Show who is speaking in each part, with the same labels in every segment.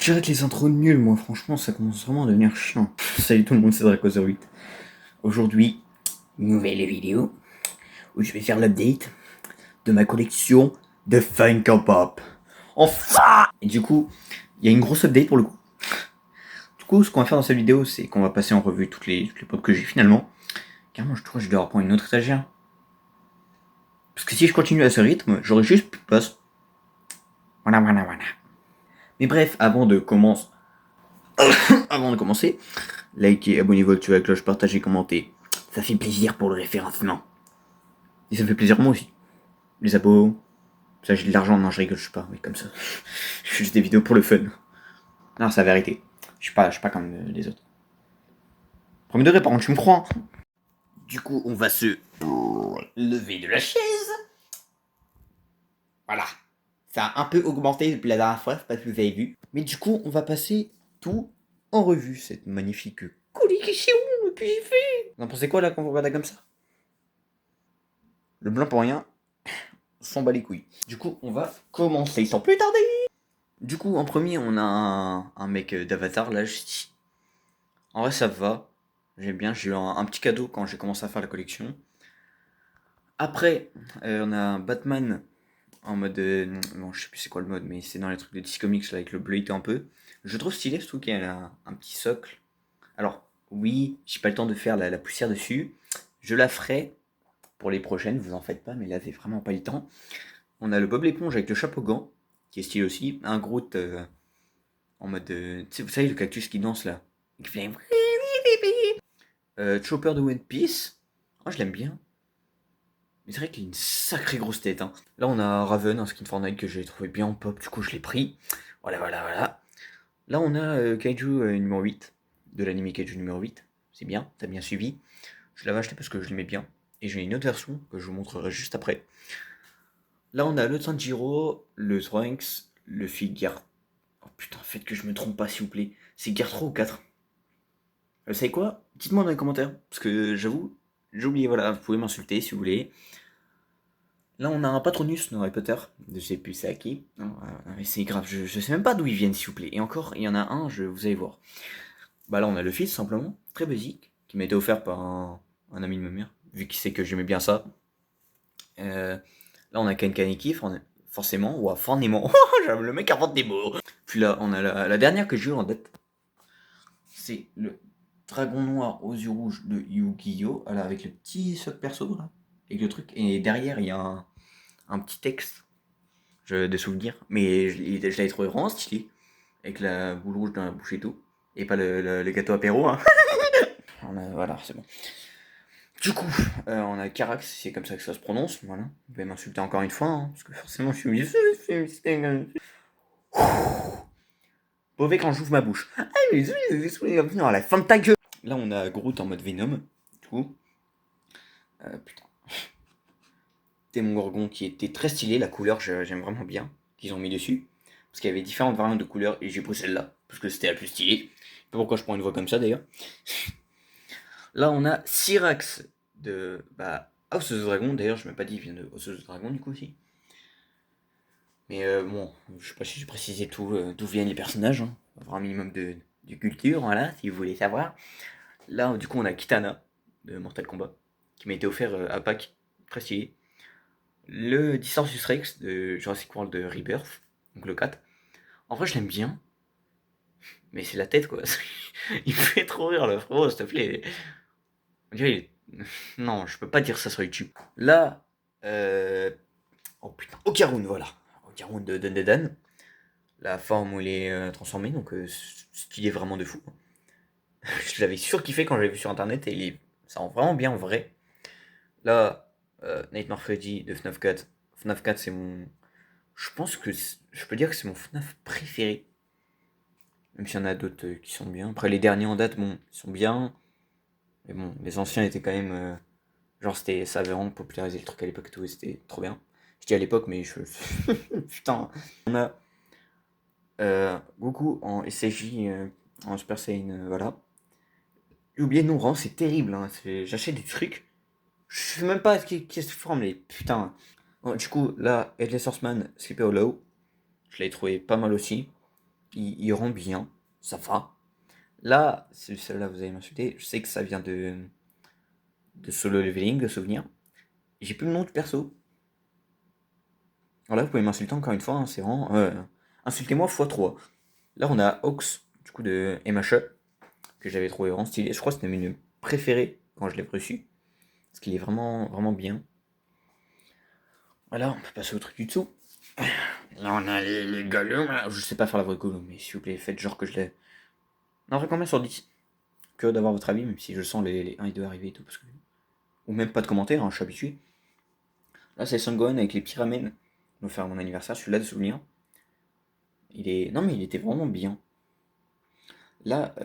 Speaker 1: Je dirais que les intros nuls, moi, franchement, ça commence vraiment à devenir chiant. Salut tout le monde, c'est Draco08. Aujourd'hui, nouvelle vidéo où je vais faire l'update de ma collection de Funko Pop. Enfin! Et du coup, il y a une grosse update pour le coup. Du coup, ce qu'on va faire dans cette vidéo, c'est qu'on va passer en revue toutes les pop que j'ai finalement. Carrément, je trouve que je dois reprendre une autre étagère. Parce que si je continue à ce rythme, j'aurai juste plus de place. Voilà. Mais bref, avant de commencer, likez, abonnez-vous, activez la cloche, partagez, commentez. Ça fait plaisir pour le référencement. Et ça fait plaisir moi aussi. Les abos. Ça, j'ai de l'argent, non, je rigole, je suis pas, mais comme ça. Je fais juste des vidéos pour le fun. Non, c'est la vérité. Je suis pas comme les autres. Premier degré, par contre, tu me crois. Du coup, on va se lever de la chaise. Voilà. Ça a un peu augmenté depuis la dernière fois, je sais pas si vous avez vu. Mais du coup, on va passer tout en revue, cette magnifique collection que j'ai fait. Vous en pensez quoi là quand vous regardez comme ça? Le blanc pour rien, s'en bat les couilles. Du coup, on va commencer sans plus tarder. Du coup, en premier, on a un mec d'Avatar, là, en vrai, ça va. J'aime bien, j'ai eu un petit cadeau quand j'ai commencé à faire la collection. Après, on a un Batman en mode... bon, je sais plus c'est quoi le mode, mais c'est dans les trucs de DC Comics, là, avec le bleu un peu. Je trouve stylé, je trouve qu'il y a un petit socle. Alors, oui, j'ai pas le temps de faire la poussière dessus. Je la ferai pour les prochaines, vous en faites pas, mais là, j'ai vraiment pas le temps. On a le Bob l'éponge avec le chapeau gant, qui est stylé aussi. Un Groot en mode. Tu sais, vous savez, le cactus qui danse là. Qui fait. Chopper de One Piece. Oh, je l'aime bien. Mais c'est vrai qu'il a une sacrée grosse tête. Hein. Là, on a Raven, un skin Fortnite que j'ai trouvé bien en pop, du coup, je l'ai pris. Voilà. Là, on a Kaiju numéro 8, de l'anime Kaiju numéro 8. C'est bien, t'as bien suivi. Je l'avais acheté parce que je l'aimais bien. Et j'ai une autre version que je vous montrerai juste après. Là, on a le Sanjiro, le Trunks, le Figure. Oh putain, faites que je me trompe pas, s'il vous plaît. C'est Gear 3 ou 4? Vous savez quoi? Dites-moi dans les commentaires. Parce que j'avoue, j'ai oublié, voilà, vous pouvez m'insulter si vous voulez. Là, on a un Patronus dans Harry Potter. Je sais plus c'est à qui. Non, mais c'est grave, je sais même pas d'où ils viennent, s'il vous plaît. Et encore, il y en a un, vous allez voir. Bah là, on a le fils, simplement, très basique, qui m'a été offert par un ami de ma mère, vu qu'il sait que j'aimais bien ça. Là, on a Ken Kaneki, forcément, ou forcément. Le mec invente des mots. Puis là, on a la dernière que j'ai eu en date. C'est le dragon noir aux yeux rouges de Yu-Gi-Oh! Avec le petit socle perso, là. Avec le truc. Et derrière, il y a un petit texte. Des souvenirs. Mais je l'avais trouvé vraiment stylé. Avec la boule rouge dans la bouche et tout. Et pas le gâteau apéro, hein. Voilà, c'est bon. Du coup, on a Carax, c'est comme ça que ça se prononce. Voilà. Vous pouvez m'insulter encore une fois, hein, parce que forcément, je suis. Mauvais quand j'ouvre ma bouche. Ah, mais non, la fin de ta gueule. Là, on a Groot en mode Venom. Du coup, putain. Gorgon qui était très stylé. La couleur, j'aime vraiment bien qu'ils ont mis dessus. Parce qu'il y avait différentes variantes de couleurs et j'ai pris celle-là. Parce que c'était la plus stylée. Je sais pas pourquoi je prends une voix comme ça d'ailleurs. Là, on a Syrax de House of the Dragon. D'ailleurs, je m'ai pas dit, il vient de House of the Dragon du coup aussi. Mais bon, je sais pas si j'ai précisé tout, d'où viennent les personnages. Hein. Avoir un minimum de culture, voilà, si vous voulez savoir. Là, du coup, on a Kitana de Mortal Kombat, qui m'a été offert à Pâques, très stylé. Le Distorsus Rex de Jurassic World de Rebirth, donc le 4. En vrai, je l'aime bien, mais c'est la tête, quoi. Il me fait trop rire, le frérot, s'il te plaît. On dirait, non, je peux pas dire ça sur YouTube. Là, oh putain, Okarun, voilà. Okarun de Dandadan. La forme où il est transformé, donc stylé vraiment de fou. Je l'avais surkiffé quand je l'ai vu sur internet et ça rend vraiment bien en vrai. Là, Nightmare Freddy de FNAF 4. FNAF 4, c'est mon. Je pense que je peux dire que c'est mon FNAF préféré. Même s'il y en a d'autres qui sont bien. Après, les derniers en date, bon, ils sont bien. Mais bon, les anciens étaient quand même. Genre, ça avait vraiment popularisé le truc à l'époque et tout, et c'était trop bien. Je dis à l'époque, mais je. Putain. On a Goku en SCJ, en Super Saiyan, voilà. J'ai oublié le nom, c'est terrible. Hein. J'achète des trucs. Je sais même pas qui se forme les. Putain. Bon, du coup, là, Headless Horseman, Sleepy Hollow. Je l'ai trouvé pas mal aussi. il rend bien, ça va. Là, celle-là, vous allez m'insulter, je sais que ça vient de Solo Leveling, de souvenir. J'ai plus le nom du perso. Alors là, vous pouvez m'insulter encore une fois, hein, c'est vraiment... insultez-moi x3. Là, on a Ox, du coup, de MHE, que j'avais trouvé vraiment stylé. Je crois que c'était une préférée quand je l'ai reçu. Parce qu'il est vraiment, vraiment bien. Voilà, on peut passer au truc du dessous. Là, on a les Gollum. Je sais pas faire la voix de Gollum, mais s'il vous plaît, faites genre que je l'ai. Non, combien sur 10? Que d'avoir votre avis, même si je sens les 1 et 2 arriver et tout. Parce que... Ou même pas de commentaires, hein, je suis habitué. Là, c'est Son Gohan avec les petits ramen. On va faire mon anniversaire, celui-là de souvenir. Il est. Non, mais il était vraiment bien. Là,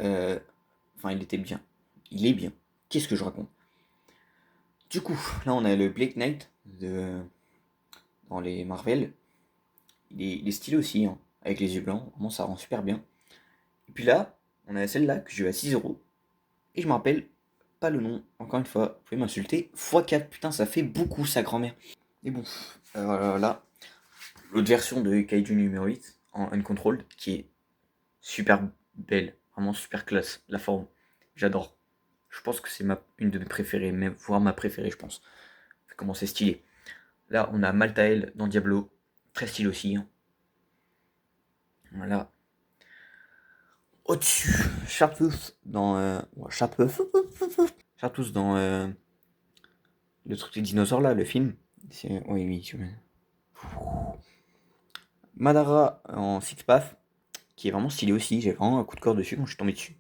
Speaker 1: enfin, il était bien. Il est bien. Qu'est-ce que je raconte? Du coup, là, on a le Black Knight dans les Marvel. Il est stylé aussi, hein, avec les yeux blancs. Vraiment, ça rend super bien. Et puis là, on a celle-là que j'ai eu à 6€. Et je me rappelle pas le nom. Encore une fois, vous pouvez m'insulter. x4, putain, ça fait beaucoup, sa grand-mère. Et bon, là, l'autre version de Kaiju numéro 8 en Uncontrolled qui est super belle, vraiment super classe. La forme, j'adore. Je pense que c'est une de mes préférées, même voire ma préférée, je pense. Comment c'est stylé. Là, on a Maltael dans Diablo, très stylé aussi, hein. Voilà. Au-dessus, Sharptooth dans. Sharptooth dans le truc des dinosaures là, le film. Oui, oui, Madara en Six Path, qui est vraiment stylé aussi. J'ai vraiment un coup de cœur dessus quand je suis tombé dessus.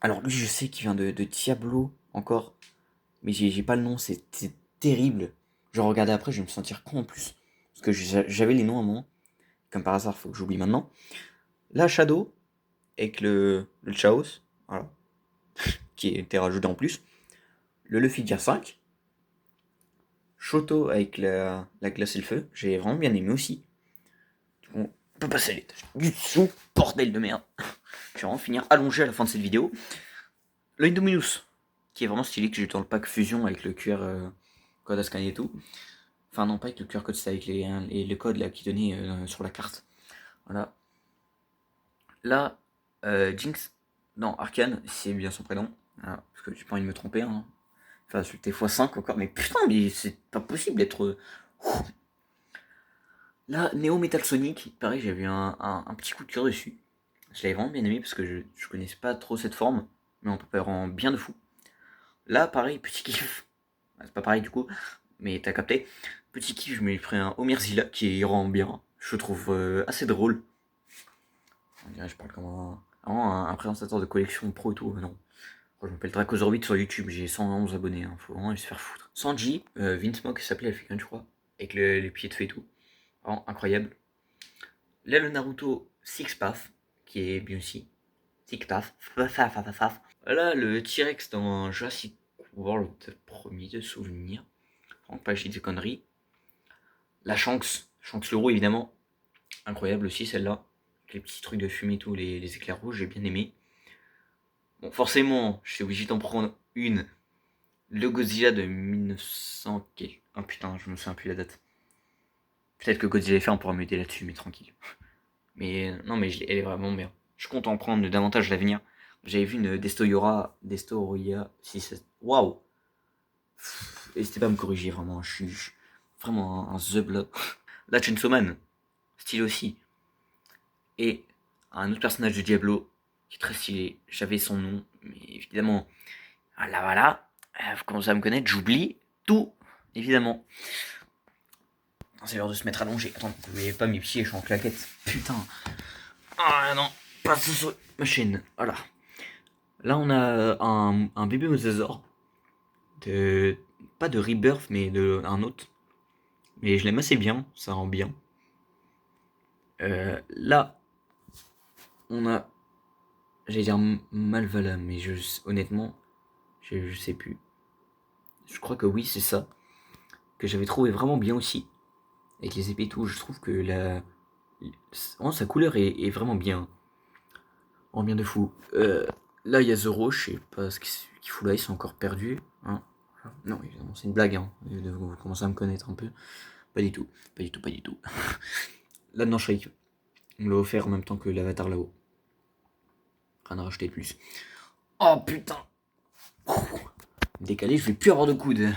Speaker 1: Alors lui, je sais qu'il vient de Diablo encore, mais j'ai pas le nom, c'est terrible. Je regardais après, je vais me sentir con en plus. Parce que j'avais les noms à un moment. Comme par hasard, faut que j'oublie maintenant. Là, Shadow, avec le Chaos, voilà, qui était rajouté en plus. Le Luffy Gear 5. Shoto avec la glace et le feu, j'ai vraiment bien aimé aussi. On peut passer à l'étage du dessous, bordel de merde. Je vais vraiment finir allongé à la fin de cette vidéo. Le Indominus, qui est vraiment stylé, que j'ai dans le pack fusion avec le QR code à scanner et tout. Enfin non, pas avec le QR code, c'est avec les codes là qui donnaient sur la carte. Voilà. Là, Jinx, non, Arcane, c'est bien son prénom. Voilà, parce que j'ai pas envie de me tromper. Hein. Enfin, c'était x5 encore, mais putain, mais c'est pas possible d'être... Là, Neo Metal Sonic, pareil, j'avais un petit coup de cœur dessus. Je l'avais vraiment bien aimé parce que je connaissais pas trop cette forme, mais on peut faire en bien de fou. Là, pareil, petit kiff. C'est pas pareil du coup, mais t'as capté. Petit kiff, je me pris un Omerzilla qui rend bien. Je trouve assez drôle. On dirait que je parle comme un présentateur de collection pro et tout. Non. Je m'appelle Dracozorbit sur YouTube, j'ai 111 abonnés, hein. Faut vraiment se faire foutre. Sanji, Vince Mock s'appelait la figurine, je crois, avec les pieds de feu et tout. Vraiment incroyable. Là, le Naruto Six Path, qui est bien aussi. Six Path. Là, le T-Rex dans Jurassic World, premier de souvenir. Donc, pas j'ai des conneries. La Shanks le roux évidemment. Incroyable aussi celle-là. Les petits trucs de fumée et tout, les éclairs rouges, j'ai bien aimé. Bon, forcément, je suis obligé d'en prendre une. Le Godzilla de 1900. Oh putain, je me souviens plus la date. Peut-être que Godzilla FR on pourra m'aider là-dessus, mais tranquille. Mais non, mais elle est vraiment bien. Je compte en prendre davantage à l'avenir. J'avais vu une Destoria 6. Waouh! N'hésitez pas à me corriger, vraiment. Je suis vraiment un zub là. La Chainsaw Man, stylé aussi. Et un autre personnage de Diablo qui est très stylé. J'avais son nom, mais évidemment, voilà, vous commencez à me connaître, j'oublie tout, évidemment. C'est l'heure de se mettre allongé. Attends, vous voyez pas mes pieds, je suis en claquette. Putain. Ah non, pas sur ma chaîne. Voilà. Là, on a un bébé mosasaur. Pas de Rebirth, mais de un autre. Mais je l'aime assez bien, ça rend bien. Là, on a. J'allais dire Malvala, mais honnêtement, je sais plus. Je crois que oui, c'est ça. Que j'avais trouvé vraiment bien aussi. Avec les épées et tout, je trouve que sa couleur est vraiment bien. En bien de fou. Là, il y a Zoro, je sais pas ce qu'il fout là, ils sont encore perdus. Hein. Non, évidemment, c'est une blague. Hein. Vous commencez à me connaître un peu. Pas du tout, pas du tout, pas du tout. Là, non, Shake. On me l'a offert en même temps que l'avatar là-haut. Rien à racheter de plus. Oh putain. Décalé, je vais plus avoir de coude.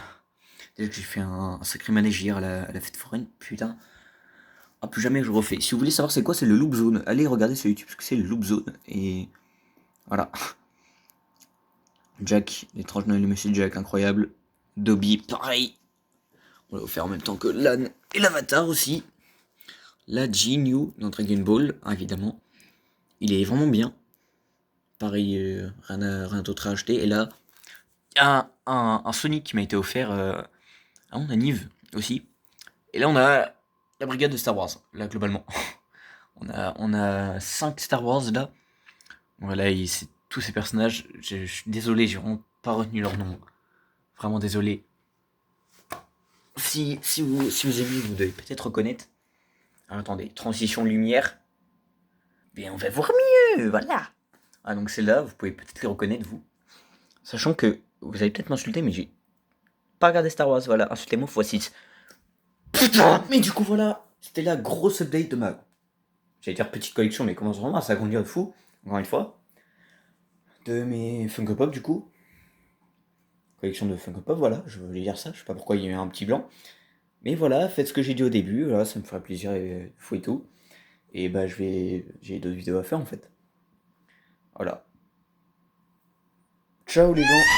Speaker 1: Déjà que j'ai fait un sacré manège hier à la fête foraine, putain. Ah, plus jamais je refais. Si vous voulez savoir c'est quoi, c'est le Loop Zone. Allez regarder sur YouTube ce que c'est le Loop Zone. Et voilà. Jack, l'étrange Noël de Monsieur Jack, incroyable. Dobby, pareil. On l'a offert en même temps que l'âne et l'avatar aussi. La Jinyu dans Dragon Ball, évidemment. Il est vraiment bien. Pareil, rien d'autre à acheter. Et là, il y a un Sonic qui m'a été offert à mon anniv aussi. Et là, on a la brigade de Star Wars, là, globalement. On a 5 Star Wars, là. Voilà, et c'est tous ces personnages. Je suis désolé, j'ai vraiment pas retenu leur nom. Vraiment désolé. Si vous aimez, vous devez peut-être reconnaître. Alors, attendez, transition lumière. Mais on va voir mieux, voilà. Ah, donc c'est là, vous pouvez peut-être les reconnaître, vous. Sachant que vous allez peut-être m'insulter, mais j'ai pas regardé Star Wars, voilà, insultez-moi x6. Putain, mais du coup, voilà, c'était la grosse update de ma. J'allais dire petite collection, mais comment vraiment ça grandir de fou, encore une fois. De mes Funko Pop, du coup. Collection de Funko Pop, voilà, je voulais dire ça, je sais pas pourquoi il y a eu un petit blanc. Mais voilà, faites ce que j'ai dit au début, voilà, ça me ferait plaisir et fou et tout. Et bah, j'ai d'autres vidéos à faire en fait. Voilà. Ciao les gens.